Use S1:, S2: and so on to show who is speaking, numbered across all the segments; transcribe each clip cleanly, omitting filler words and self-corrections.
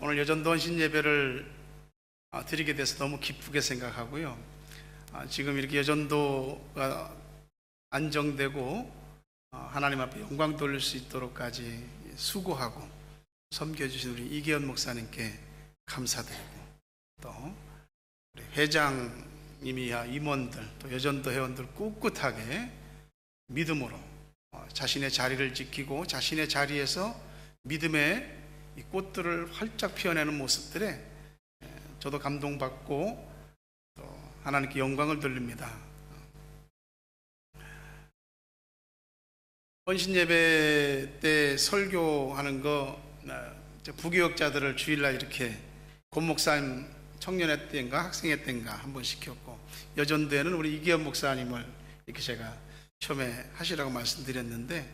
S1: 오늘 여전도 헌신 예배를 드리게 돼서 너무 기쁘게 생각하고요. 지금 이렇게 여전도가 안정되고 하나님 앞에 영광 돌릴 수 있도록까지 수고하고 섬겨주신 우리 이계현 목사님께 감사드리고, 또 우리 회장님이야 임원들, 또 여전도 회원들 꿋꿋하게 믿음으로 자신의 자리를 지키고 자신의 자리에서 믿음의 이 꽃들을 활짝 피워내는 모습들에 저도 감동받고 또 하나님께 영광을 돌립니다. 헌신 예배 때 설교하는 거 부교역자들을 주일날 이렇게 권 목사님 청년회 때인가 학생회 때인가 한번 시켰고, 여전도에는 우리 이기현 목사님을 이렇게 제가 처음에 하시라고 말씀드렸는데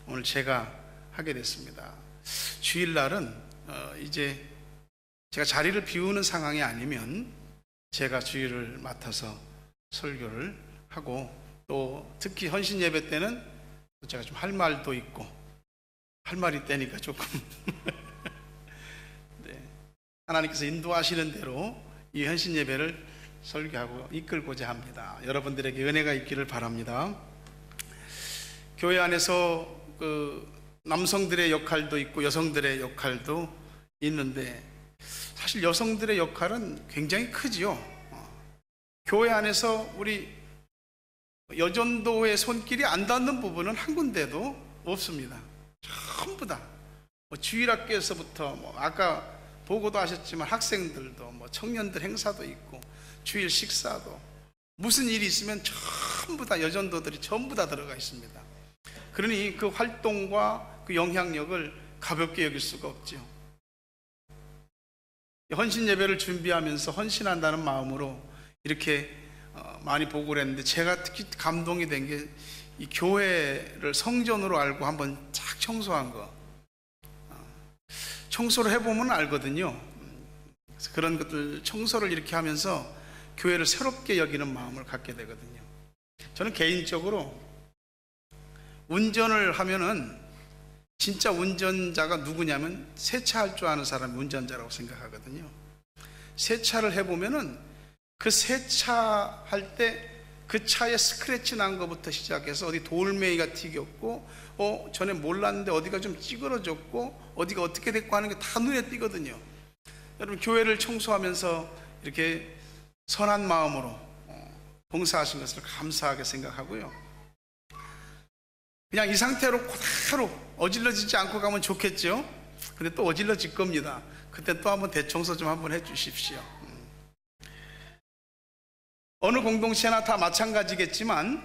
S1: 오늘 제가 하게 됐습니다. 주일날은 이제 제가 자리를 비우는 상황이 아니면 제가 주일을 맡아서 설교를 하고, 또 특히 헌신 예배 때는 제가 좀 할 말도 있고, 할 말이 있다니까 조금 네. 하나님께서 인도하시는 대로 이 헌신 예배를 설교하고 이끌고자 합니다. 여러분들에게 은혜가 있기를 바랍니다. 교회 안에서 남성들의 역할도 있고 여성들의 역할도 있는데, 사실 여성들의 역할은 굉장히 크지요. 교회 안에서 우리 여전도의 손길이 안 닿는 부분은 한 군데도 없습니다. 전부 다 주일학교에서부터 아까 보고도 하셨지만 학생들도 청년들 행사도 있고 주일 식사도, 무슨 일이 있으면 전부 다 여전도들이 전부 다 들어가 있습니다. 그러니 그 활동과 그 영향력을 가볍게 여길 수가 없죠. 헌신 예배를 준비하면서 헌신한다는 마음으로 이렇게 많이 보고를 했는데, 제가 특히 감동이 된 게 이 교회를 성전으로 알고 한번 쫙 청소한 거. 청소를 해보면 알거든요. 그래서 그런 것들 청소를 이렇게 하면서 교회를 새롭게 여기는 마음을 갖게 되거든요. 저는 개인적으로 운전을 하면은 진짜 운전자가 누구냐면 세차할 줄 아는 사람이 운전자라고 생각하거든요. 세차를 해보면은 그 세차할 때 그 차에 스크래치 난 것부터 시작해서 어디 돌멩이가 튀겼고 전에 몰랐는데 어디가 좀 찌그러졌고 어디가 어떻게 됐고 하는 게 다 눈에 띄거든요. 여러분, 교회를 청소하면서 이렇게 선한 마음으로 봉사하신 것을 감사하게 생각하고요. 그냥 이 상태로 그대로 어질러지지 않고 가면 좋겠죠. 근데 또 어질러질 겁니다. 그때 또 한번 대청소 좀 한번 해 주십시오. 어느 공동체나 다 마찬가지겠지만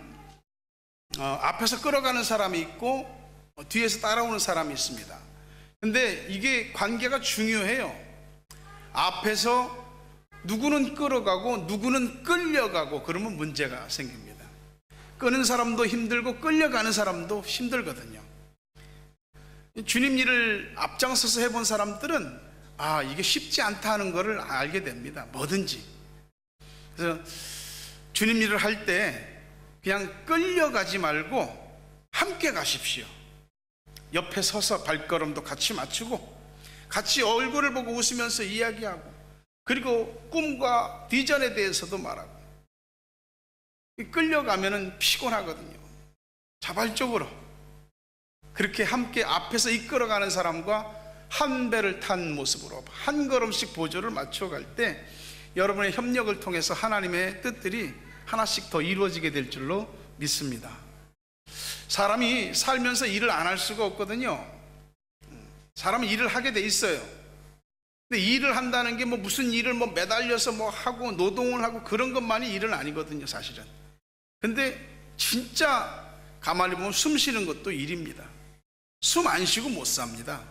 S1: 앞에서 끌어가는 사람이 있고 뒤에서 따라오는 사람이 있습니다. 근데 이게 관계가 중요해요. 앞에서 누구는 끌어가고 누구는 끌려가고 그러면 문제가 생깁니다. 끄는 사람도 힘들고 끌려가는 사람도 힘들거든요. 주님 일을 앞장서서 해본 사람들은 이게 쉽지 않다는 것을 알게 됩니다. 뭐든지. 그래서 주님 일을 할 때 그냥 끌려가지 말고 함께 가십시오. 옆에 서서 발걸음도 같이 맞추고 같이 얼굴을 보고 웃으면서 이야기하고, 그리고 꿈과 비전에 대해서도 말하고. 끌려가면은 피곤하거든요. 자발적으로 그렇게 함께 앞에서 이끌어가는 사람과 한 배를 탄 모습으로 한 걸음씩 보조를 맞춰갈 때 여러분의 협력을 통해서 하나님의 뜻들이 하나씩 더 이루어지게 될 줄로 믿습니다. 사람이 살면서 일을 안 할 수가 없거든요. 사람은 일을 하게 돼 있어요. 근데 일을 한다는 게 무슨 일을 매달려서 하고 노동을 하고 그런 것만이 일은 아니거든요, 사실은. 근데 진짜 가만히 보면 숨 쉬는 것도 일입니다. 숨 안 쉬고 못 삽니다.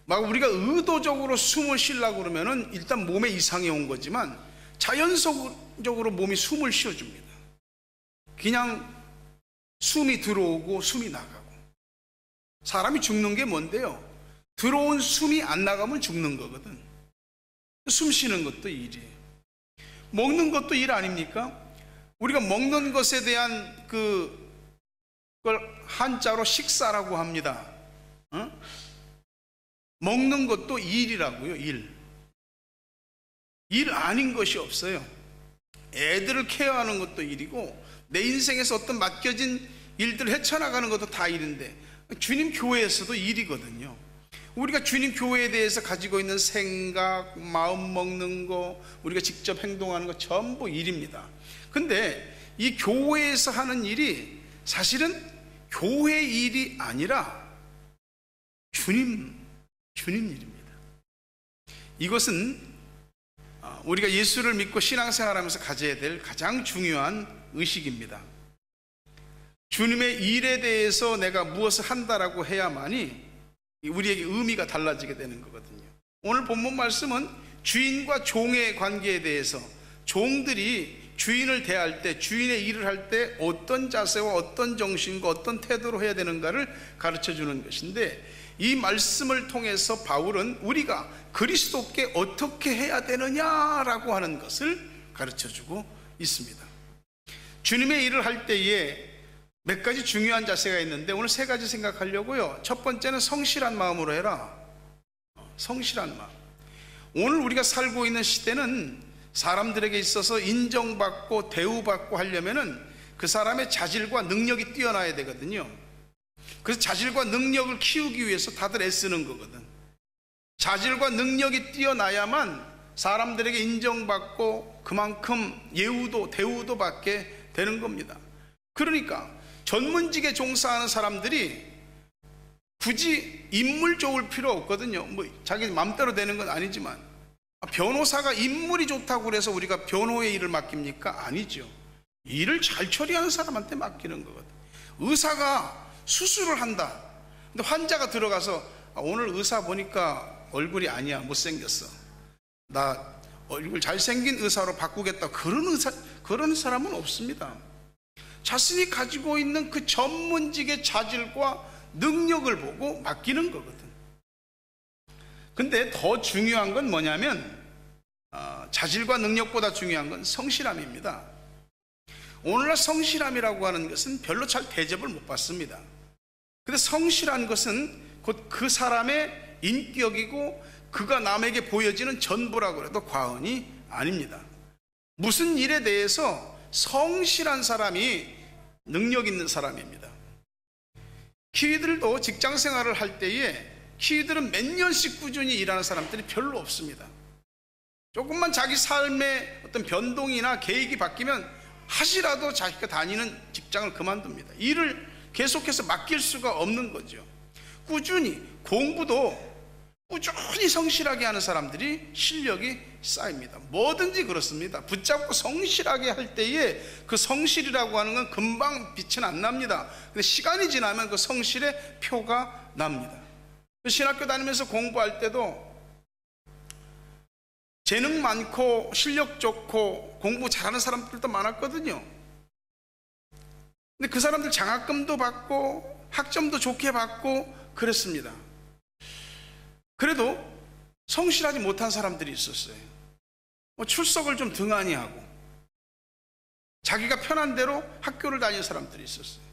S1: 우리가 의도적으로 숨을 쉬려고 그러면은 일단 몸에 이상이 온 거지만 자연적으로 몸이 숨을 쉬어줍니다. 그냥 숨이 들어오고 숨이 나가고. 사람이 죽는 게 뭔데요? 들어온 숨이 안 나가면 죽는 거거든. 숨 쉬는 것도 일이에요. 먹는 것도 일 아닙니까? 우리가 먹는 것에 대한 그걸 한자로 식사라고 합니다. 먹는 것도 일이라고요. 일 아닌 것이 없어요. 애들을 케어하는 것도 일이고 내 인생에서 어떤 맡겨진 일들을 헤쳐나가는 것도 다 일인데, 주님 교회에서도 일이거든요. 우리가 주님 교회에 대해서 가지고 있는 생각, 마음 먹는 거, 우리가 직접 행동하는 거 전부 일입니다. 근데 이 교회에서 하는 일이 사실은 교회 일이 아니라 주님 일입니다. 이것은 우리가 예수를 믿고 신앙생활하면서 가져야 될 가장 중요한 의식입니다. 주님의 일에 대해서 내가 무엇을 한다라고 해야만이 우리에게 의미가 달라지게 되는 거거든요. 오늘 본문 말씀은 주인과 종의 관계에 대해서, 종들이 주인을 대할 때, 주인의 일을 할 때 어떤 자세와 어떤 정신과 어떤 태도로 해야 되는가를 가르쳐 주는 것인데, 이 말씀을 통해서 바울은 우리가 그리스도께 어떻게 해야 되느냐라고 하는 것을 가르쳐 주고 있습니다. 주님의 일을 할 때에 몇 가지 중요한 자세가 있는데 오늘 세 가지 생각하려고요. 첫 번째는 성실한 마음으로 해라. 성실한 마음. 오늘 우리가 살고 있는 시대는 사람들에게 있어서 인정받고 대우받고 하려면은 그 사람의 자질과 능력이 뛰어나야 되거든요. 그래서 자질과 능력을 키우기 위해서 다들 애쓰는 거거든. 자질과 능력이 뛰어나야만 사람들에게 인정받고 그만큼 예우도 대우도 받게 되는 겁니다. 그러니까 전문직에 종사하는 사람들이 굳이 인물 좋을 필요 없거든요. 뭐 자기 마음대로 되는 건 아니지만, 변호사가 인물이 좋다고 그래서 우리가 변호의 일을 맡깁니까? 아니죠. 일을 잘 처리하는 사람한테 맡기는 거거든. 의사가 수술을 한다. 근데 환자가 들어가서 오늘 의사 보니까 얼굴이 아니야, 못생겼어, 나 얼굴 잘생긴 의사로 바꾸겠다, 그런 사람은 없습니다. 자신이 가지고 있는 그 전문직의 자질과 능력을 보고 맡기는 거거든. 근데 더 중요한 건 뭐냐면 자질과 능력보다 중요한 건 성실함입니다. 오늘날 성실함이라고 하는 것은 별로 잘 대접을 못 받습니다. 근데 성실한 것은 곧 그 사람의 인격이고 그가 남에게 보여지는 전부라고 해도 과언이 아닙니다. 무슨 일에 대해서 성실한 사람이 능력 있는 사람입니다. 키위들도 직장 생활을 할 때에 키위들은 몇 년씩 꾸준히 일하는 사람들이 별로 없습니다. 조금만 자기 삶의 어떤 변동이나 계획이 바뀌면 하시라도 자기가 다니는 직장을 그만둡니다. 일을 계속해서 맡길 수가 없는 거죠. 꾸준히 공부도 꾸준히 성실하게 하는 사람들이 실력이 쌓입니다. 뭐든지 그렇습니다. 붙잡고 성실하게 할 때에 그 성실이라고 하는 건 금방 빛은 안 납니다. 근데 시간이 지나면 그 성실의 표가 납니다. 신학교 다니면서 공부할 때도 재능 많고 실력 좋고 공부 잘하는 사람들도 많았거든요. 근데 그 사람들 장학금도 받고 학점도 좋게 받고 그랬습니다. 그래도 성실하지 못한 사람들이 있었어요. 출석을 좀 등한히 하고 자기가 편한 대로 학교를 다니는 사람들이 있었어요.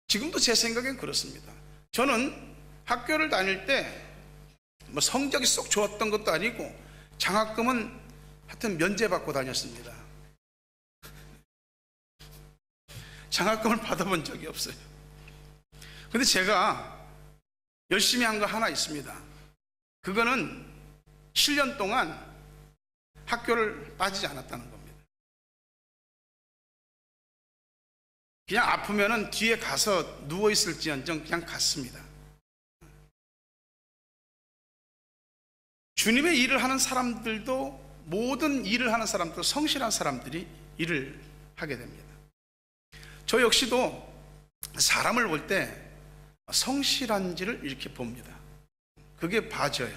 S1: 지금도 제 생각엔 그렇습니다. 저는 학교를 다닐 때 뭐 성적이 쏙 좋았던 것도 아니고 장학금은 하여튼 면제받고 다녔습니다. 장학금을 받아본 적이 없어요. 근데 제가 열심히 한 거 하나 있습니다. 그거는 7년 동안 학교를 빠지지 않았다는 겁니다. 그냥 아프면은 뒤에 가서 누워있을지언정 그냥 갔습니다. 주님의 일을 하는 사람들도, 모든 일을 하는 사람들도 성실한 사람들이 일을 하게 됩니다. 저 역시도 사람을 볼 때 성실한지를 이렇게 봅니다. 그게 봐져요.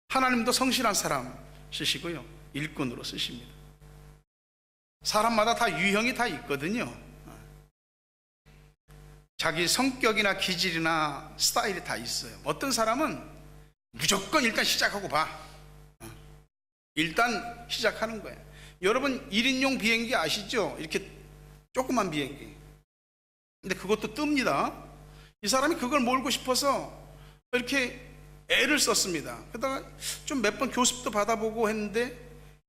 S1: 하나님도 성실한 사람 쓰시고요, 일꾼으로 쓰십니다. 사람마다 다 유형이 다 있거든요. 자기 성격이나 기질이나 스타일이 다 있어요. 어떤 사람은 무조건 일단 시작하고 봐. 일단 시작하는 거예요. 여러분 1인용 비행기 아시죠? 이렇게 조그만 비행기. 근데 그것도 뜹니다. 이 사람이 그걸 몰고 싶어서 이렇게 애를 썼습니다. 그러다가 좀 몇 번 교습도 받아보고 했는데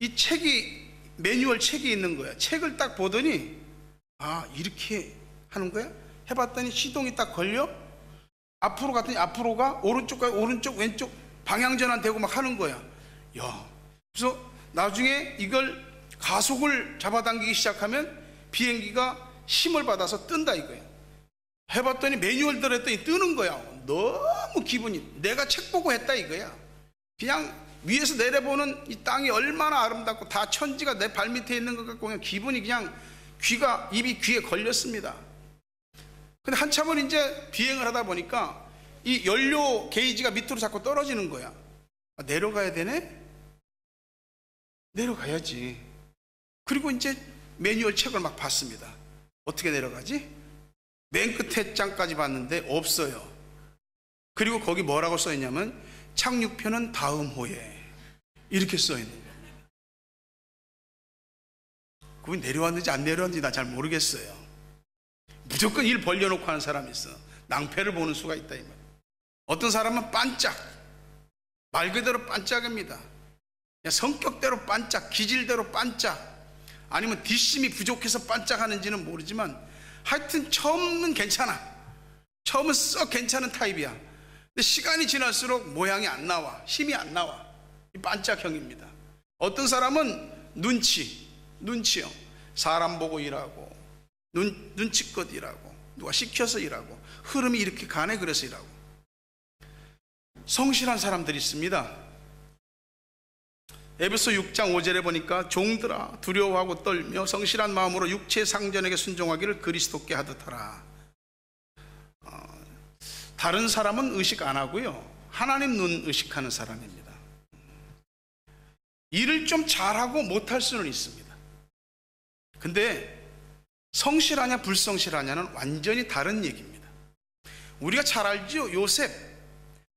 S1: 이 책이, 매뉴얼 책이 있는 거야. 책을 딱 보더니 아, 이렇게 하는 거야? 해봤더니 시동이 딱 걸려? 앞으로 갔더니 앞으로가, 오른쪽 가, 오른쪽 왼쪽 방향전환 되고 막 하는 거야. 야, 그래서 나중에 이걸 가속을 잡아당기기 시작하면 비행기가 힘을 받아서 뜬다 이거야. 해봤더니 매뉴얼대로 했더니 뜨는 거야. 너무 기분이, 내가 책 보고 했다 이거야. 그냥 위에서 내려보는 이 땅이 얼마나 아름답고 다 천지가 내 발밑에 있는 것 같고 그냥 기분이 그냥 입이 귀에 걸렸습니다. 근데 한참을 이제 비행을 하다 보니까 이 연료 게이지가 밑으로 자꾸 떨어지는 거야. 아, 내려가야 되네? 내려가야지. 그리고 이제 매뉴얼 책을 막 봤습니다. 어떻게 내려가지? 맨 끝에 장까지 봤는데 없어요. 그리고 거기 뭐라고 써 있냐면 착륙편은 다음 호에 이렇게 써 있는 겁니다. 그분이 내려왔는지 안 내려왔는지 나 잘 모르겠어요. 무조건 일 벌려놓고 하는 사람이 있어. 낭패를 보는 수가 있다 이 말이에요. 어떤 사람은 반짝, 말 그대로 반짝입니다. 그냥 성격대로 반짝, 기질대로 반짝, 아니면 뒷심이 부족해서 반짝하는지는 모르지만 하여튼 처음은 괜찮아. 처음은 썩 괜찮은 타입이야. 근데 시간이 지날수록 모양이 안 나와, 힘이 안 나와. 이 반짝형입니다. 어떤 사람은 눈치요. 사람 보고 일하고, 눈치껏 일하고, 누가 시켜서 일하고, 흐름이 이렇게 가네 그래서 일하고. 성실한 사람들이 있습니다. 에베소 6장 5절에 보니까 종들아 두려워하고 떨며 성실한 마음으로 육체의 상전에게 순종하기를 그리스도께 하듯 하라. 다른 사람은 의식 안 하고요, 하나님 눈 의식하는 사람입니다. 일을 좀 잘하고 못할 수는 있습니다. 근데 성실하냐 불성실하냐는 완전히 다른 얘기입니다. 우리가 잘 알죠. 요셉,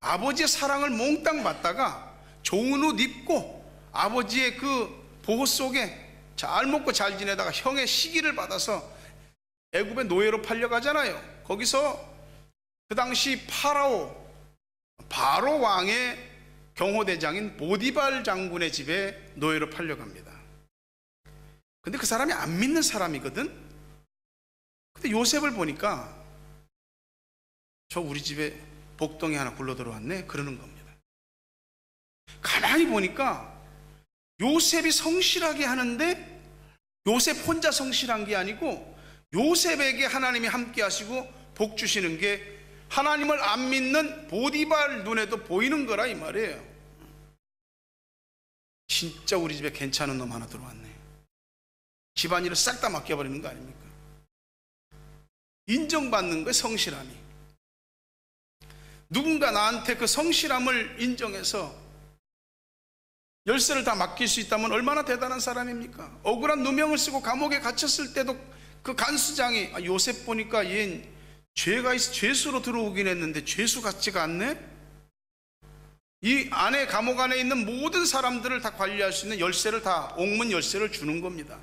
S1: 아버지의 사랑을 몽땅 받다가 좋은 옷 입고 아버지의 그 보호 속에 잘 먹고 잘 지내다가 형의 시기를 받아서 애굽의 노예로 팔려가잖아요. 거기서 그 당시 바로 왕의 경호대장인 보디발 장군의 집에 노예로 팔려갑니다. 근데 그 사람이 안 믿는 사람이거든. 근데 요셉을 보니까 저 우리 집에 복덩이 하나 굴러 들어왔네 그러는 겁니다. 가만히 보니까 요셉이 성실하게 하는데 요셉 혼자 성실한 게 아니고 요셉에게 하나님이 함께 하시고 복 주시는 게 하나님을 안 믿는 보디발 눈에도 보이는 거라 이 말이에요. 진짜 우리 집에 괜찮은 놈 하나 들어왔네. 집안일을 싹 다 맡겨버리는 거 아닙니까? 인정받는 거예요, 성실함이. 누군가 나한테 그 성실함을 인정해서 열쇠를 다 맡길 수 있다면 얼마나 대단한 사람입니까? 억울한 누명을 쓰고 감옥에 갇혔을 때도 그 간수장이 요셉 보니까 얘 죄가 있어 죄수로 들어오긴 했는데 죄수 같지가 않네? 이 안에 감옥 안에 있는 모든 사람들을 다 관리할 수 있는 열쇠를 다 옥문 열쇠를 주는 겁니다.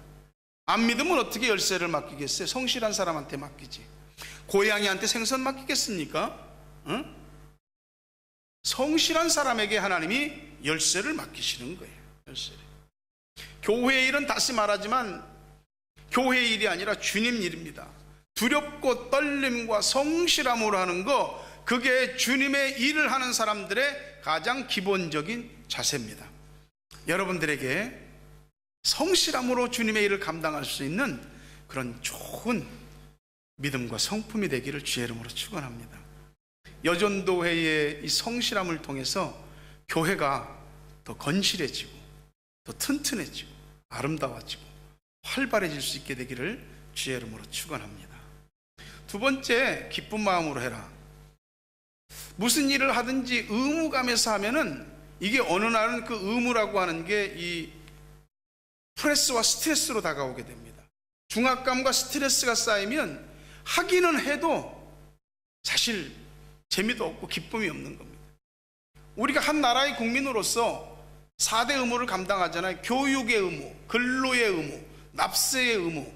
S1: 안 믿으면 어떻게 열쇠를 맡기겠어요? 성실한 사람한테 맡기지. 고양이한테 생선 맡기겠습니까? 응? 성실한 사람에게 하나님이 열쇠를 맡기시는 거예요. 열쇠를. 교회의 일은 다시 말하지만 교회의 일이 아니라 주님 일입니다. 두렵고 떨림과 성실함으로 하는 거, 그게 주님의 일을 하는 사람들의 가장 기본적인 자세입니다. 여러분들에게 성실함으로 주님의 일을 감당할 수 있는 그런 좋은 믿음과 성품이 되기를 주의 이름으로 축원합니다. 여전도회의 이 성실함을 통해서 교회가 더 건실해지고 더 튼튼해지고 아름다워지고 활발해질 수 있게 되기를 주의 이름으로 축원합니다. 두 번째, 기쁜 마음으로 해라. 무슨 일을 하든지 의무감에서 하면은 이게 어느 날은 그 의무라고 하는 게 이 프레스와 스트레스로 다가오게 됩니다. 중압감과 스트레스가 쌓이면 하기는 해도 사실 재미도 없고 기쁨이 없는 겁니다. 우리가 한 나라의 국민으로서 4대 의무를 감당하잖아요. 교육의 의무, 근로의 의무, 납세의 의무,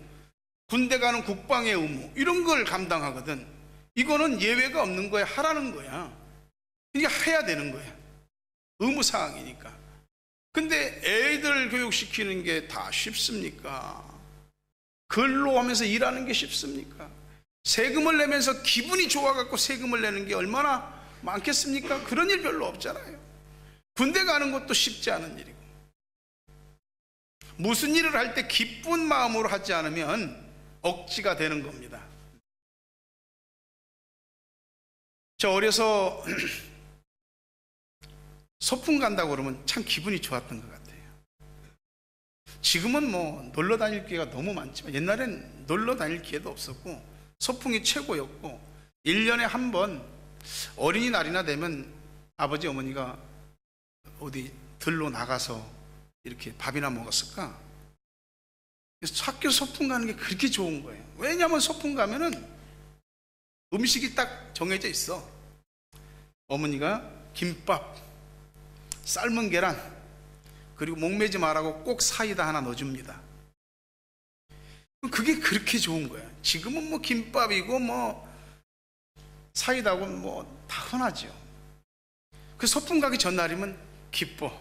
S1: 군대 가는 국방의 의무, 이런 걸 감당하거든. 이거는 예외가 없는 거야. 하라는 거야. 그러니까 해야 되는 거야. 의무사항이니까. 근데 애들 교육시키는 게 다 쉽습니까? 근로하면서 일하는 게 쉽습니까? 세금을 내면서 기분이 좋아갖고 세금을 내는 게 얼마나 많겠습니까? 그런 일 별로 없잖아요. 군대 가는 것도 쉽지 않은 일이고, 무슨 일을 할 때 기쁜 마음으로 하지 않으면 억지가 되는 겁니다. 저 어려서 소풍 간다고 그러면 참 기분이 좋았던 것 같아요. 지금은 뭐 놀러 다닐 기회가 너무 많지만 옛날엔 놀러 다닐 기회도 없었고 소풍이 최고였고, 1년에 한 번 어린이날이나 되면 아버지 어머니가 어디 들로 나가서 이렇게 밥이나 먹었을까? 그래서 학교 소풍 가는 게 그렇게 좋은 거예요. 왜냐하면 소풍 가면은 음식이 딱 정해져 있어. 어머니가 김밥, 삶은 계란, 그리고 목매지 말라고 꼭 사이다 하나 넣어줍니다. 그게 그렇게 좋은 거예요. 지금은 뭐 김밥이고 뭐 사이다고 뭐 다 흔하죠. 그 소풍 가기 전날이면 기뻐.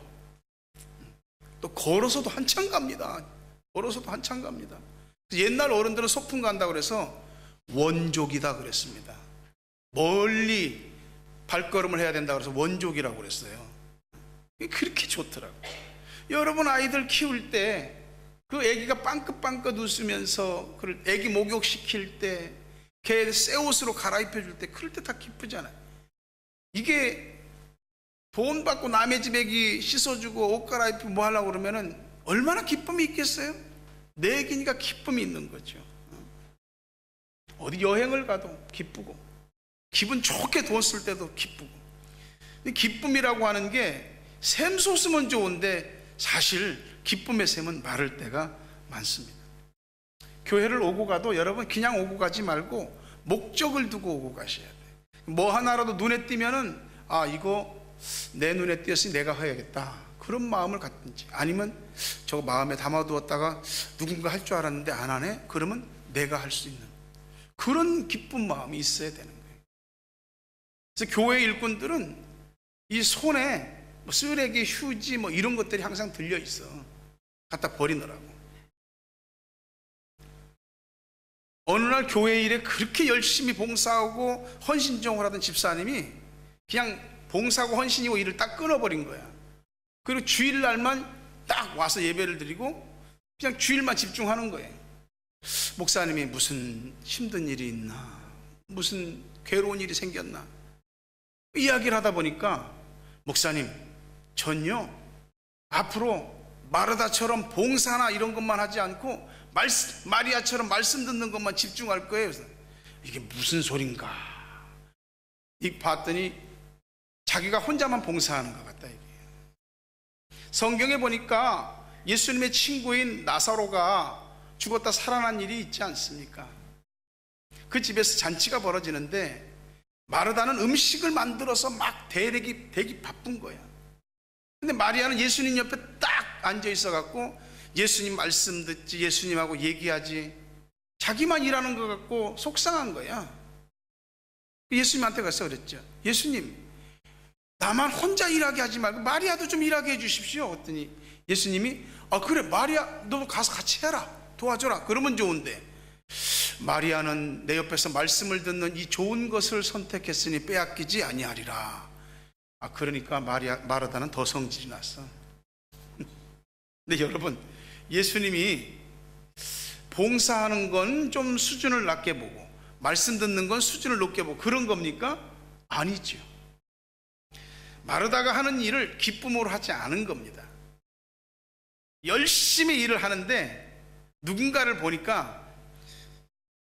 S1: 또 걸어서도 한참 갑니다. 걸어서도 한참 갑니다. 옛날 어른들은 소풍 간다고 그래서 원족이다 그랬습니다. 멀리 발걸음을 해야 된다고 해서 원족이라고 그랬어요. 그렇게 좋더라고요. 여러분 아이들 키울 때 그 애기가 빵긋빵긋 웃으면서 그 애기 목욕시킬 때, 걔 새 옷으로 갈아입혀 줄 때, 그럴 때 다 기쁘잖아요. 이게 돈 받고 남의 집 애기 씻어주고 옷 갈아입히고 뭐 하려고 그러면은 얼마나 기쁨이 있겠어요? 내 애기니까 기쁨이 있는 거죠. 어디 여행을 가도 기쁘고, 기분 좋게 돈 쓸 때도 기쁘고. 기쁨이라고 하는 게 샘솟으면 좋은데 사실 기쁨의 샘은 마를 때가 많습니다. 교회를 오고 가도 여러분 그냥 오고 가지 말고 목적을 두고 오고 가셔야 돼요. 뭐 하나라도 눈에 띄면은 아, 이거 내 눈에 띄었으니 내가 해야겠다, 그런 마음을 갖든지, 아니면 저거 마음에 담아두었다가 누군가 할 줄 알았는데 안 하네? 그러면 내가 할 수 있는 그런 기쁜 마음이 있어야 되는 거예요. 그래서 교회 일꾼들은 이 손에 뭐 쓰레기, 휴지 뭐 이런 것들이 항상 들려 있어. 갖다 버리느라고. 어느 날 교회 일에 그렇게 열심히 봉사하고 헌신종을 하던 집사님이 그냥 봉사하고 헌신이고 일을 딱 끊어버린 거야. 그리고 주일날만 딱 와서 예배를 드리고 그냥 주일만 집중하는 거예요. 목사님이 무슨 힘든 일이 있나, 무슨 괴로운 일이 생겼나 이야기를 하다 보니까, 목사님 전요 앞으로 마르다처럼 봉사나 이런 것만 하지 않고 마리아처럼 말씀 듣는 것만 집중할 거예요. 그래서 이게 무슨 소린가 이 봤더니 자기가 혼자만 봉사하는 것 같다. 이게 성경에 보니까 예수님의 친구인 나사로가 죽었다 살아난 일이 있지 않습니까? 그 집에서 잔치가 벌어지는데 마르다는 음식을 만들어서 막 대기 바쁜 거야. 근데 마리아는 예수님 옆에 딱 앉아 있어 갖고 예수님 말씀 듣지, 예수님하고 얘기하지, 자기만 일하는 것 같고 속상한 거야. 예수님한테 가서 그랬죠. 예수님, 나만 혼자 일하게 하지 말고 마리아도 좀 일하게 해 주십시오. 그랬더니 예수님이 아 그래, 마리아 너도 가서 같이 해라, 도와줘라, 그러면 좋은데 마리아는 내 옆에서 말씀을 듣는 이 좋은 것을 선택했으니 빼앗기지 아니하리라. 아, 그러니까 마르다는 더 성질이 났어. 근데 여러분, 예수님이 봉사하는 건 좀 수준을 낮게 보고 말씀 듣는 건 수준을 높게 보고 그런 겁니까? 아니죠. 마르다가 하는 일을 기쁨으로 하지 않은 겁니다. 열심히 일을 하는데 누군가를 보니까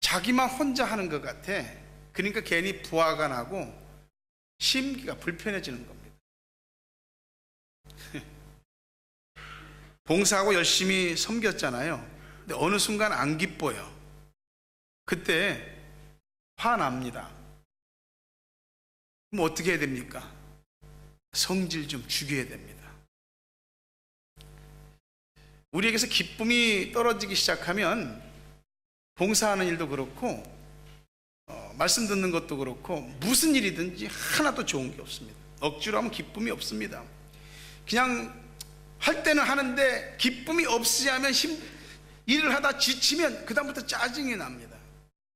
S1: 자기만 혼자 하는 것 같아. 그러니까 괜히 부하가 나고 심기가 불편해지는 겁니다. 봉사하고 열심히 섬겼잖아요. 근데 어느 순간 안 기뻐요. 그때 화납니다. 그럼 어떻게 해야 됩니까? 성질 좀 죽여야 됩니다. 우리에게서 기쁨이 떨어지기 시작하면 봉사하는 일도 그렇고 말씀 듣는 것도 그렇고 무슨 일이든지 하나도 좋은 게 없습니다. 억지로 하면 기쁨이 없습니다. 그냥 할 때는 하는데 기쁨이 없이 하면 일을 하다 지치면 그 다음부터 짜증이 납니다.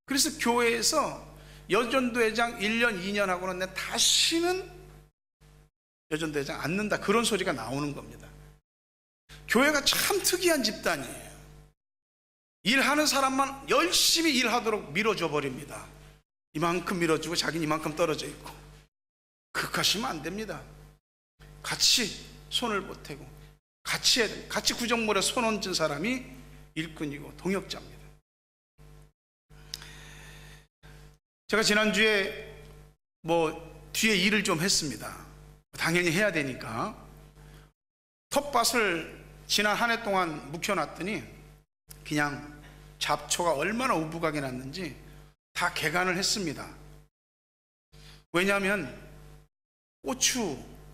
S1: 그래서 교회에서 여전도회장 1년 2년 하고는 내 다시는 여전도회장 안 넣는다, 그런 소리가 나오는 겁니다. 교회가 참 특이한 집단이에요. 일하는 사람만 열심히 일하도록 밀어줘 버립니다. 이만큼 밀어주고 자기는 이만큼 떨어져 있고. 그렇게하시면 안 됩니다. 같이 손을 보태고 같이 해야 됩니다. 같이 구정물에 손 얹은 사람이 일꾼이고 동역자입니다. 제가 지난주에 뒤에 일을 좀 했습니다. 당연히 해야 되니까. 텃밭을 지난 한 해 동안 묵혀놨더니 그냥 잡초가 얼마나 우부각이 났는지 다 개간을 했습니다. 왜냐하면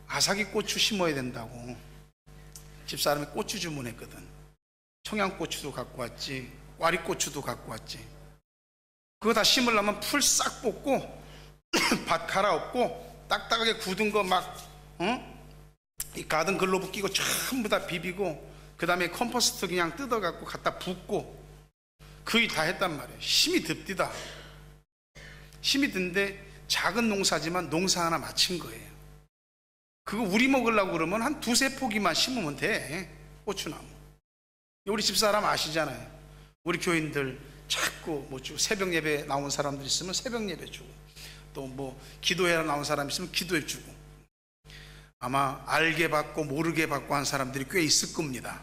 S1: 아삭이 고추 심어야 된다고 집사람이 고추 주문했거든. 청양고추도 갖고 왔지, 꽈리고추도 갖고 왔지. 그거 다 심으려면 풀 싹 뽑고 밭 갈아엎고 딱딱하게 굳은 거 이 가든 글로브 끼고 전부 다 비비고 그 다음에 컴포스트 그냥 뜯어갖고 갖다 붓고 거의 다 했단 말이에요. 힘이 듭디다. 힘이 든데 작은 농사지만 농사 하나 마친 거예요. 그거 우리 먹으려고 그러면 한 2-3포기만 심으면 돼. 고추나무. 우리 집사람 아시잖아요. 우리 교인들 자꾸 새벽 예배 나온 사람들 있으면 새벽 예배 주고, 또 기도회로 나온 사람 있으면 기도해 주고. 아마 알게 받고 모르게 받고 한 사람들이 꽤 있을 겁니다.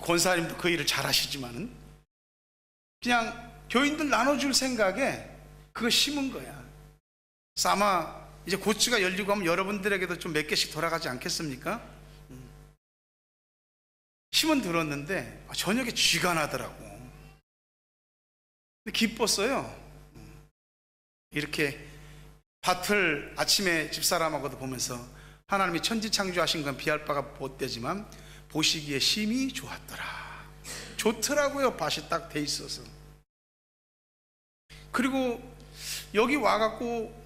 S1: 권사님도 그 일을 잘 하시지만은 그냥 교인들 나눠줄 생각에 그거 심은 거야. 그래서 아마 이제 고추가 열리고 하면 여러분들에게도 좀 몇 개씩 돌아가지 않겠습니까? 힘은 들었는데 저녁에 쥐가 나더라고. 근데 기뻤어요. 이렇게 밭을 아침에 집사람하고도 보면서 하나님이 천지창조하신 건 비할 바가 못되지만 보시기에 심히 좋았더라. 좋더라고요. 밭이 딱 돼 있어서. 그리고 여기 와갖고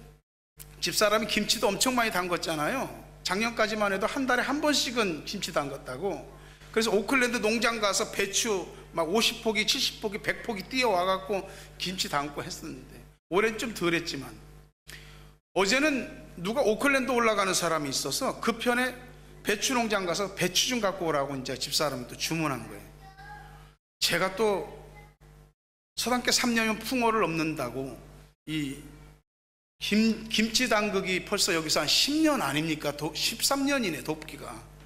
S1: 집사람이 김치도 엄청 많이 담궜잖아요. 작년까지만 해도 한 달에 한 번씩은 김치 담궜다고. 그래서 오클랜드 농장 가서 배추 막 50포기, 70포기, 100포기 뛰어와갖고 김치 담고 했었는데, 올해는 좀 덜 했지만, 어제는 누가 오클랜드 올라가는 사람이 있어서 그 편에 배추 농장 가서 배추 좀 갖고 오라고 이제 집사람이 또 주문한 거예요. 제가 또 서당계 3년이면 풍어를 넘는다고 이 김치 담그기 벌써 여기서 한 10년 아닙니까? 13년이네 돕기가.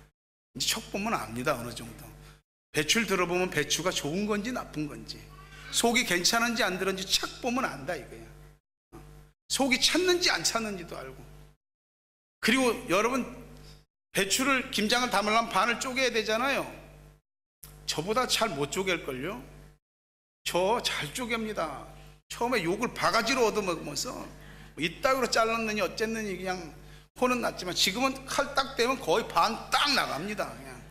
S1: 이제 척 보면 압니다. 어느 정도 배추를 들어보면 배추가 좋은 건지 나쁜 건지, 속이 괜찮은지 안 들었는지 착 보면 안다 이거야. 속이 찼는지 안 찼는지도 알고. 그리고 여러분, 배추를 김장을 담으려면 반을 쪼개야 되잖아요. 저보다 잘 못 쪼갤걸요? 저 잘 쪼갭니다. 처음에 욕을 바가지로 얻어먹으면서 이따위로 잘랐느니 어쨌느니 그냥 혼은 났지만, 지금은 칼 딱 대면 거의 반 딱 나갑니다. 그냥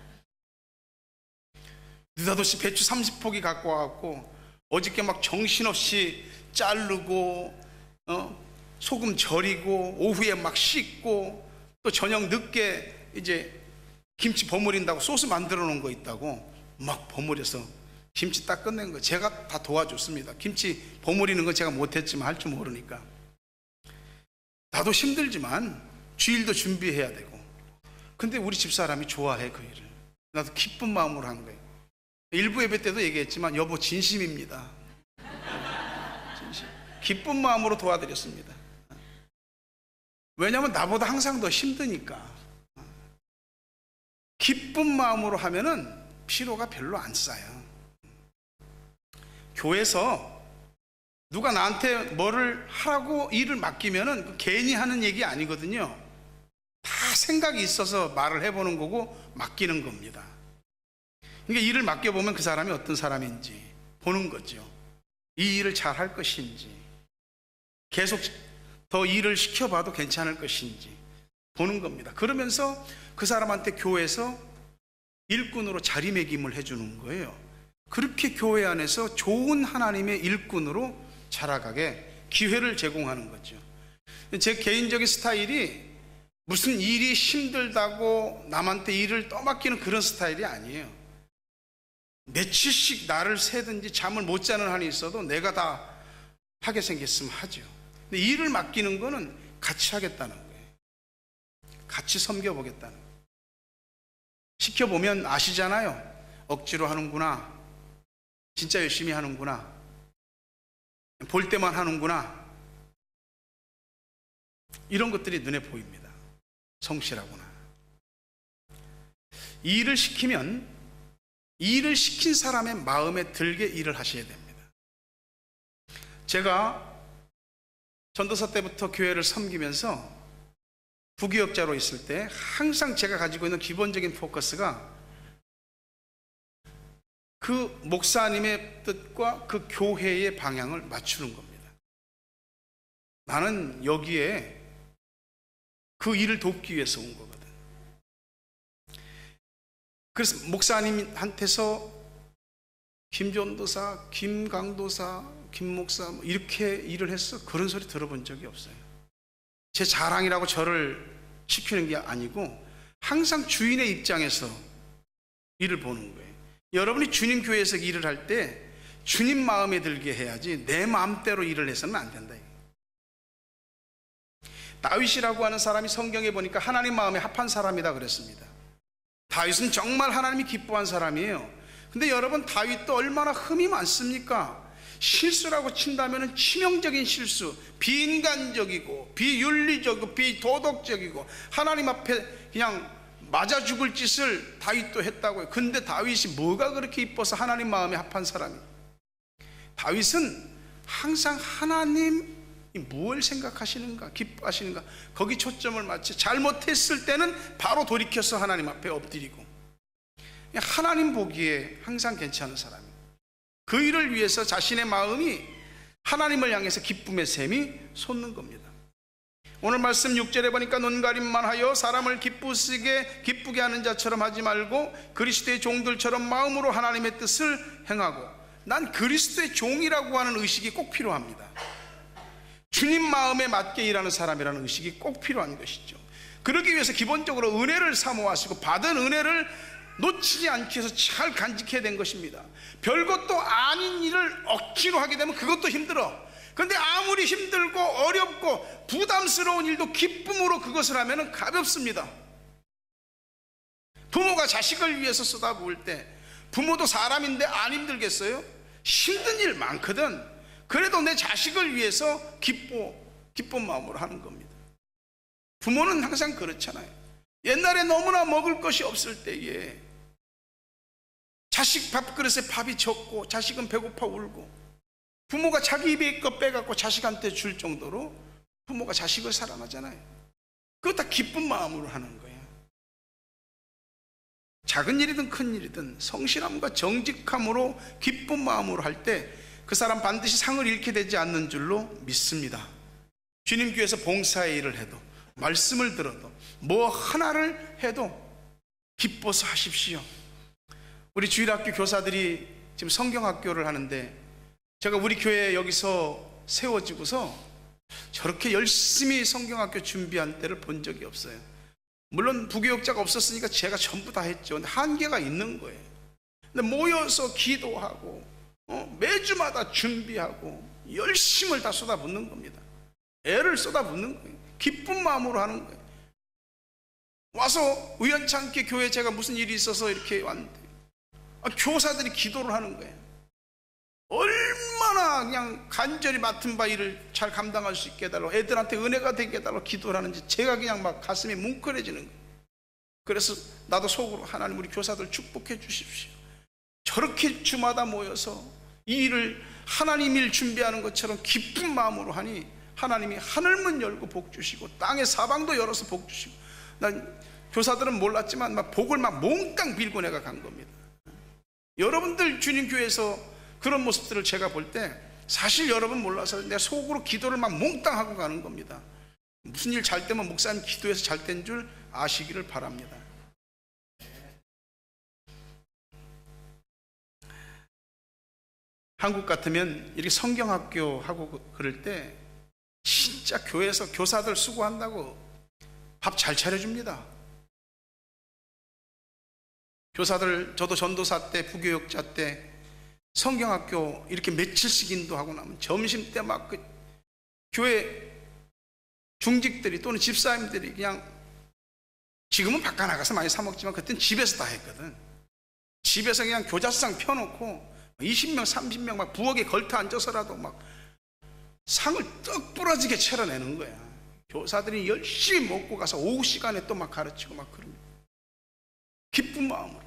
S1: 느닷없이 배추 30포기 갖고 와갖고 어저께 막 정신없이 자르고 소금 절이고 오후에 막 씻고 또 저녁 늦게 이제 김치 버무린다고 소스 만들어 놓은 거 있다고 막 버무려서 김치 딱 끝낸 거 제가 다 도와줬습니다. 김치 버무리는 건 제가 못했지만 할 줄 모르니까. 나도 힘들지만 주일도 준비해야 되고. 근데 우리 집사람이 좋아해 그 일을. 나도 기쁜 마음으로 한 거예요. 일부 예배 때도 얘기했지만 여보 진심입니다. 진심. 기쁜 마음으로 도와드렸습니다. 왜냐하면 나보다 항상 더 힘드니까. 기쁜 마음으로 하면은 피로가 별로 안 쌓여. 교회에서 누가 나한테 뭐를 하라고 일을 맡기면은 괜히 하는 얘기 아니거든요. 다 생각이 있어서 말을 해보는 거고 맡기는 겁니다. 그러니까 일을 맡겨보면 그 사람이 어떤 사람인지 보는 거죠. 이 일을 잘 할 것인지, 계속 더 일을 시켜봐도 괜찮을 것인지 보는 겁니다. 그러면서 그 사람한테 교회에서 일꾼으로 자리매김을 해주는 거예요. 그렇게 교회 안에서 좋은 하나님의 일꾼으로 자라가게 기회를 제공하는 거죠. 제 개인적인 스타일이 무슨 일이 힘들다고 남한테 일을 떠맡기는 그런 스타일이 아니에요. 며칠씩 날을 새든지 잠을 못 자는 한이 있어도 내가 다 하게 생겼으면 하죠. 근데 일을 맡기는 거는 같이 하겠다는 거예요. 같이 섬겨보겠다는 거예요. 시켜보면 아시잖아요. 억지로 하는구나, 진짜 열심히 하는구나, 볼 때만 하는구나, 이런 것들이 눈에 보입니다. 성실하구나. 일을 시키면 일을 시킨 사람의 마음에 들게 일을 하셔야 됩니다. 제가 전도사 때부터 교회를 섬기면서 부교역자로 있을 때 항상 제가 가지고 있는 기본적인 포커스가 그 목사님의 뜻과 그 교회의 방향을 맞추는 겁니다. 나는 여기에 그 일을 돕기 위해서 온 거거든. 그래서 목사님한테서 김전도사, 김강도사, 김목사 이렇게 일을 했어? 그런 소리 들어본 적이 없어요. 제 자랑이라고 저를 시키는 게 아니고 항상 주인의 입장에서 일을 보는 거예요. 여러분이 주님 교회에서 일을 할 때 주님 마음에 들게 해야지 내 마음대로 일을 해서는 안 된다. 다윗이라고 하는 사람이 성경에 보니까 하나님 마음에 합한 사람이다 그랬습니다. 다윗은 정말 하나님이 기뻐한 사람이에요. 근데 여러분, 다윗도 얼마나 흠이 많습니까? 실수라고 친다면 치명적인 실수, 비인간적이고 비윤리적이고 비도덕적이고 하나님 앞에 그냥 맞아 죽을 짓을 다윗도 했다고요. 근데 다윗이 뭐가 그렇게 이뻐서 하나님 마음에 합한 사람이에요? 다윗은 항상 하나님 뭘 생각하시는가, 기뻐하시는가, 거기 초점을 맞춰 잘못했을 때는 바로 돌이켜서 하나님 앞에 엎드리고, 하나님 보기에 항상 괜찮은 사람이에요. 그 일을 위해서 자신의 마음이 하나님을 향해서 기쁨의 샘이 솟는 겁니다. 오늘 말씀 6절에 보니까 눈가림만 하여 사람을 기쁘게 하는 자처럼 하지 말고 그리스도의 종들처럼 마음으로 하나님의 뜻을 행하고. 난 그리스도의 종이라고 하는 의식이 꼭 필요합니다. 주님 마음에 맞게 일하는 사람이라는 의식이 꼭 필요한 것이죠. 그러기 위해서 기본적으로 은혜를 사모하시고 받은 은혜를 놓치지 않기 위해서 잘 간직해야 된 것입니다. 별것도 아닌 일을 억지로 하게 되면 그것도 힘들어. 그런데 아무리 힘들고 어렵고 부담스러운 일도 기쁨으로 그것을 하면 가볍습니다. 부모가 자식을 위해서 쏟아부을 때 부모도 사람인데 안 힘들겠어요? 힘든 일 많거든. 그래도 내 자식을 위해서 기쁜 마음으로 하는 겁니다. 부모는 항상 그렇잖아요. 옛날에 너무나 먹을 것이 없을 때에 자식 밥그릇에 밥이 적고 자식은 배고파 울고 부모가 자기 입에 거 빼갖고 자식한테 줄 정도로 부모가 자식을 사랑하잖아요. 그거 다 기쁜 마음으로 하는 거예요. 작은 일이든 큰 일이든 성실함과 정직함으로 기쁜 마음으로 할 때 그 사람 반드시 상을 잃게 되지 않는 줄로 믿습니다. 주님 교회에서 봉사의 일을 해도 말씀을 들어도 뭐 하나를 해도 기뻐서 하십시오. 우리 주일학교 교사들이 지금 성경학교를 하는데 제가 우리 교회 여기서 세워지고서 저렇게 열심히 성경학교 준비한 때를 본 적이 없어요. 물론 부교역자가 없었으니까 제가 전부 다 했죠. 근데 한계가 있는 거예요. 근데 모여서 기도하고 매주마다 준비하고 열심을 다 쏟아붓는 겁니다. 애를 쏟아붓는 거예요. 기쁜 마음으로 하는 거예요. 와서 우연찮게 교회 제가 무슨 일이 있어서 이렇게 왔는데 교사들이 기도를 하는 거예요. 얼마나 그냥 간절히 맡은 바 일을 잘 감당할 수 있게 해달라고, 애들한테 은혜가 되게 해달라고 기도를 하는지 제가 그냥 막 가슴이 뭉클해지는 거예요. 그래서 나도 속으로 하나님 우리 교사들 축복해 주십시오. 저렇게 주마다 모여서 이 일을 하나님 일 준비하는 것처럼 기쁜 마음으로 하니 하나님이 하늘문 열고 복 주시고 땅의 사방도 열어서 복 주시고, 난 교사들은 몰랐지만 막 복을 막 몽땅 빌고 내가 간 겁니다. 여러분들 주님 교회에서 그런 모습들을 제가 볼 때 사실 여러분 몰라서 내 속으로 기도를 막 몽땅 하고 가는 겁니다. 무슨 일 잘 되면 목사님 기도해서 잘 된 줄 아시기를 바랍니다. 한국 같으면 이렇게 성경학교 하고 그럴 때 진짜 교회에서 교사들 수고한다고 밥 잘 차려줍니다. 교사들, 저도 전도사 때, 부교육자 때 성경학교 이렇게 며칠씩 인도하고 나면 점심 때 막 그 교회 중직들이 또는 집사님들이 그냥, 지금은 바깥 나가서 많이 사 먹지만 그때는 집에서 다 했거든. 집에서 그냥 교자상 펴놓고 20명 30명 막 부엌에 걸터 앉아서라도 막 상을 떡 부러지게 차려내는 거야. 교사들이 열심히 먹고 가서 오후 시간에 또 막 가르치고 막 그럽니다. 기쁜 마음으로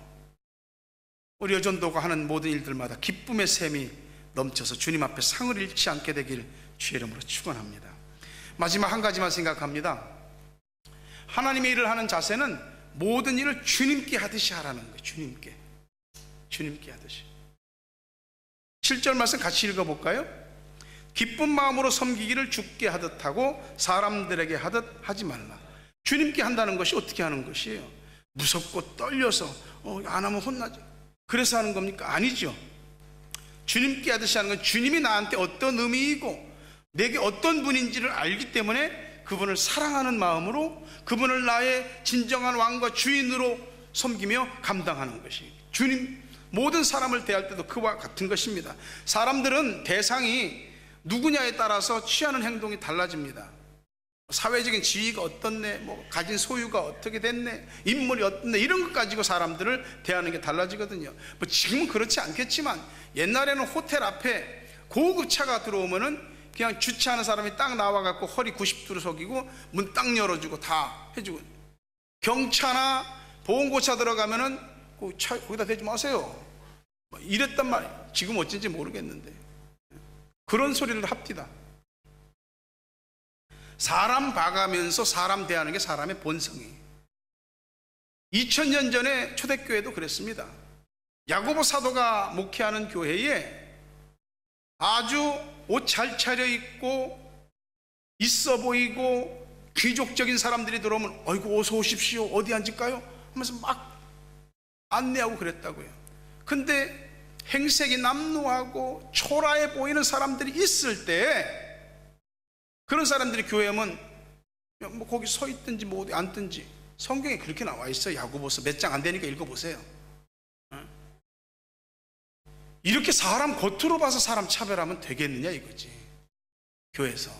S1: 우리 여전도가 하는 모든 일들마다 기쁨의 샘이 넘쳐서 주님 앞에 상을 잃지 않게 되길 주의 이름으로 축원합니다. 마지막 한 가지만 생각합니다. 하나님의 일을 하는 자세는 모든 일을 주님께 하듯이 하라는 거예요. 주님께 하듯이. 7절 말씀 같이 읽어볼까요? 기쁜 마음으로 섬기기를 주께 하듯 하고 사람들에게 하듯 하지 말라. 주님께 한다는 것이 어떻게 하는 것이에요? 무섭고 떨려서 안 하면 혼나죠, 그래서 하는 겁니까? 아니죠. 주님께 하듯이 하는 건 주님이 나한테 어떤 의미이고 내게 어떤 분인지를 알기 때문에 그분을 사랑하는 마음으로 그분을 나의 진정한 왕과 주인으로 섬기며 감당하는 것이, 주님 모든 사람을 대할 때도 그와 같은 것입니다. 사람들은 대상이 누구냐에 따라서 취하는 행동이 달라집니다. 사회적인 지위가 어떻네, 뭐 가진 소유가 어떻게 됐네, 인물이 어떻네, 이런 것 가지고 사람들을 대하는 게 달라지거든요. 뭐 지금은 그렇지 않겠지만 옛날에는 호텔 앞에 고급 차가 들어오면은 그냥 주차하는 사람이 딱 나와갖고 허리 90도로 속이고 문 딱 열어주고 다 해주고, 경차나 보험고차 들어가면은 그 차 거기다 대지 마세요 이랬단 말이에요. 지금 어쩐지 모르겠는데 그런 소리를 합디다. 사람 봐가면서 사람 대하는 게 사람의 본성이에요. 2000년 전에 초대교회도 그랬습니다. 야고보 사도가 목회하는 교회에 아주 옷 잘 차려입고 있어 보이고 귀족적인 사람들이 들어오면 어이구 어서 오십시오, 어디 앉을까요? 하면서 막 안내하고 그랬다고요. 근데 행색이 남루하고 초라해 보이는 사람들이 있을 때 그런 사람들이 교회 오면 뭐 거기 서 있든지 뭐 어디 앉든지, 성경에 그렇게 나와 있어요. 야고보서 몇 장 안 되니까 읽어보세요. 이렇게 사람 겉으로 봐서 사람 차별하면 되겠느냐 이거지. 교회에서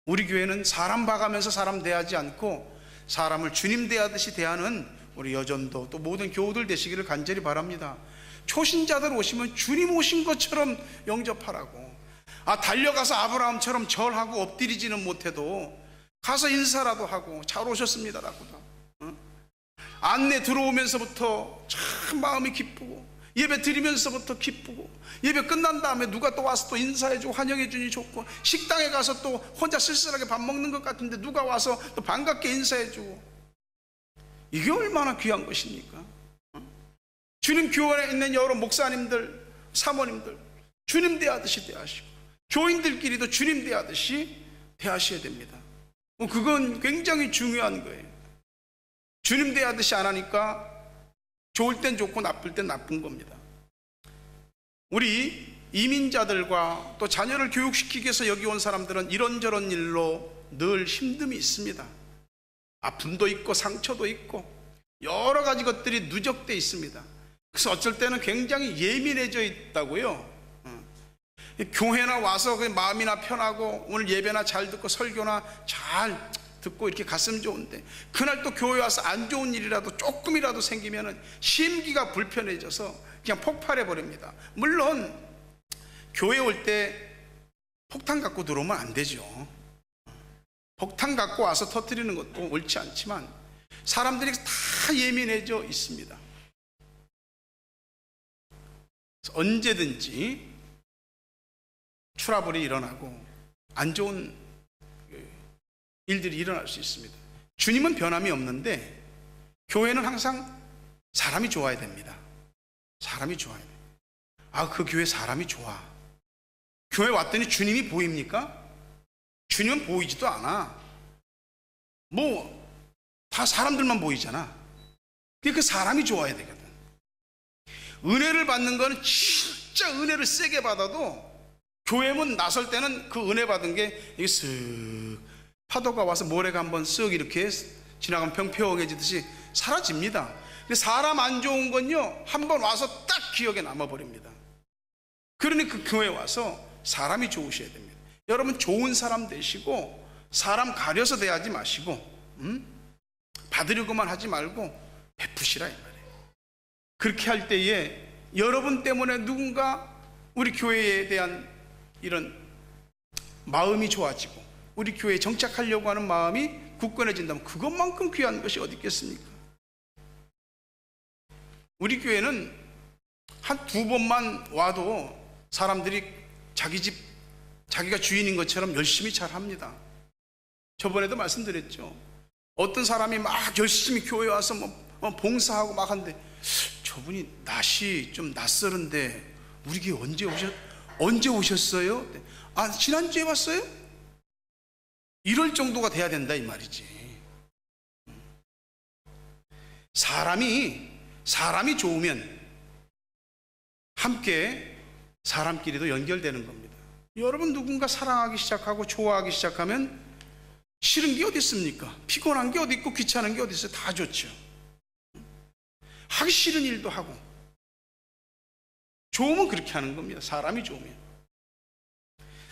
S1: 우리 교회는 사람 봐가면서 사람 대하지 않고 사람을 주님 대하듯이 대하는 우리 여전도 또 모든 교우들 되시기를 간절히 바랍니다. 초신자들 오시면 주님 오신 것처럼 영접하라고. 달려가서 아브라함처럼 절하고 엎드리지는 못해도 가서 인사라도 하고 잘 오셨습니다라고. 안내 들어오면서부터 참 마음이 기쁘고 예배 드리면서부터 기쁘고 예배 끝난 다음에 누가 또 와서 또 인사해주고 환영해주니 좋고, 식당에 가서 또 혼자 쓸쓸하게 밥 먹는 것 같은데 누가 와서 또 반갑게 인사해주고, 이게 얼마나 귀한 것입니까? 주님 교회에 있는 여러 목사님들, 사모님들 주님 대하듯이 대하시고 교인들끼리도 주님 대하듯이 대하셔야 됩니다. 그건 굉장히 중요한 거예요. 주님 대하듯이 안 하니까 좋을 땐 좋고 나쁠 땐 나쁜 겁니다. 우리 이민자들과 또 자녀를 교육시키기 위해서 여기 온 사람들은 이런저런 일로 늘 힘듦이 있습니다. 아픔도 있고 상처도 있고 여러 가지 것들이 누적되어 있습니다. 그래서 어쩔 때는 굉장히 예민해져 있다고요. 교회나 와서 마음이나 편하고 오늘 예배나 잘 듣고 설교나 잘 듣고 이렇게 갔으면 좋은데, 그날 또 교회 와서 안 좋은 일이라도 조금이라도 생기면은 심기가 불편해져서 그냥 폭발해 버립니다. 물론 교회 올 때 폭탄 갖고 들어오면 안 되죠. 폭탄 갖고 와서 터뜨리는 것도 옳지 않지만 사람들이 다 예민해져 있습니다. 언제든지 트러블이 일어나고 안 좋은 일들이 일어날 수 있습니다. 주님은 변함이 없는데 교회는 항상 사람이 좋아야 됩니다. 사람이 좋아야 돼요. 그 교회 사람이 좋아. 교회 왔더니 주님이 보입니까? 주님은 보이지도 않아. 다 사람들만 보이잖아. 그 사람이 좋아야 되거든. 은혜를 받는 거는 진짜 진짜 은혜를 세게 받아도 교회 문 나설 때는 그 은혜 받은 게 이게 쓱 파도가 와서 모래가 한번 쓱 이렇게 지나가면 평평해지듯이 사라집니다. 근데 사람 안 좋은 건요, 한번 와서 딱 기억에 남아버립니다. 그러니 그 교회 와서 사람이 좋으셔야 됩니다. 여러분 좋은 사람 되시고 사람 가려서 대하지 마시고 받으려고만 하지 말고 베푸시라 이 말이에요. 그렇게 할 때에 여러분 때문에 누군가 우리 교회에 대한 이런 마음이 좋아지고 우리 교회에 정착하려고 하는 마음이 굳건해진다면 그것만큼 귀한 것이 어디 있겠습니까? 우리 교회는 한 2번만 와도 사람들이 자기 집 자기가 주인인 것처럼 열심히 잘 합니다. 저번에도 말씀드렸죠. 어떤 사람이 막 열심히 교회 와서 뭐 봉사하고 막 하는데 저분이 낯이 좀 낯설은데 우리 교회 언제 오셨어요? 아, 지난주에 왔어요? 이럴 정도가 돼야 된다 이 말이지. 사람이 좋으면 함께 사람끼리도 연결되는 겁니다. 여러분 누군가 사랑하기 시작하고 좋아하기 시작하면 싫은 게 어디 있습니까? 피곤한 게 어디 있고 귀찮은 게 어디 있어요? 다 좋죠. 하기 싫은 일도 하고. 좋으면 그렇게 하는 겁니다. 사람이 좋으면.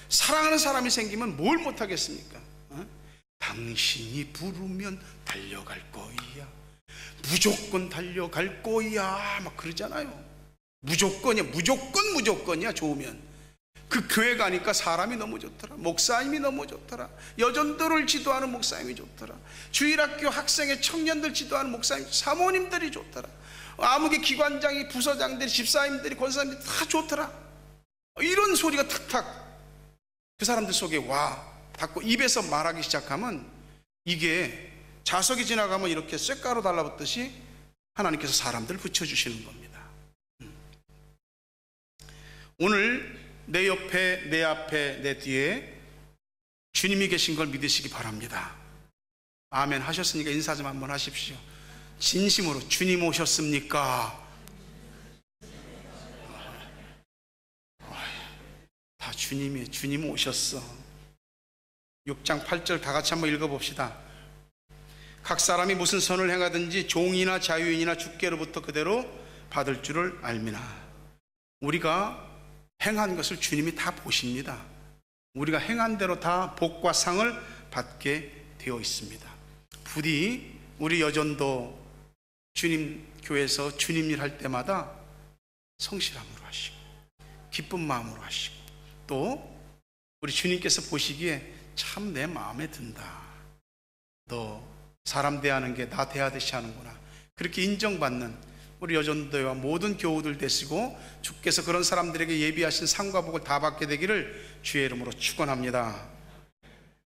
S1: 사랑하는 사람이 생기면 뭘 못하겠습니까? 당신이 부르면 달려갈 거야. 무조건 달려갈 거야. 막 그러잖아요. 무조건이야. 좋으면. 그 교회 가니까 사람이 너무 좋더라. 목사님이 너무 좋더라. 여전도를 지도하는 목사님이 좋더라. 주일학교 학생의 청년들 지도하는 목사님, 사모님들이 좋더라. 아무개 기관장이, 부서장들이, 집사님들이, 권사님들이 다 좋더라. 이런 소리가 탁탁 그 사람들 속에 와 닿고 입에서 말하기 시작하면 이게 자석이 지나가면 이렇게 쇳가루 달라붙듯이 하나님께서 사람들을 붙여주시는 겁니다. 오늘 내 옆에, 내 앞에, 내 뒤에 주님이 계신 걸 믿으시기 바랍니다. 아멘 하셨으니까 인사 좀 한번 하십시오. 진심으로 주님 오셨습니까? 다 주님이에요. 주님 오셨어. 6장 8절 다 같이 한번 읽어봅시다. 각 사람이 무슨 선을 행하든지 종이나 자유인이나 주께로부터 그대로 받을 줄을 알미나. 우리가 행한 것을 주님이 다 보십니다. 우리가 행한 대로 다 복과 상을 받게 되어 있습니다. 부디 우리 여전도 주님 교회에서 주님 일 할 때마다 성실함으로 하시고 기쁜 마음으로 하시고 또 우리 주님께서 보시기에 참 내 마음에 든다. 너 사람 대하는 게 나 대하듯이 하는구나. 그렇게 인정받는 우리 여전도와 모든 교우들 되시고 주께서 그런 사람들에게 예비하신 상과 복을 다 받게 되기를 주의 이름으로 축원합니다.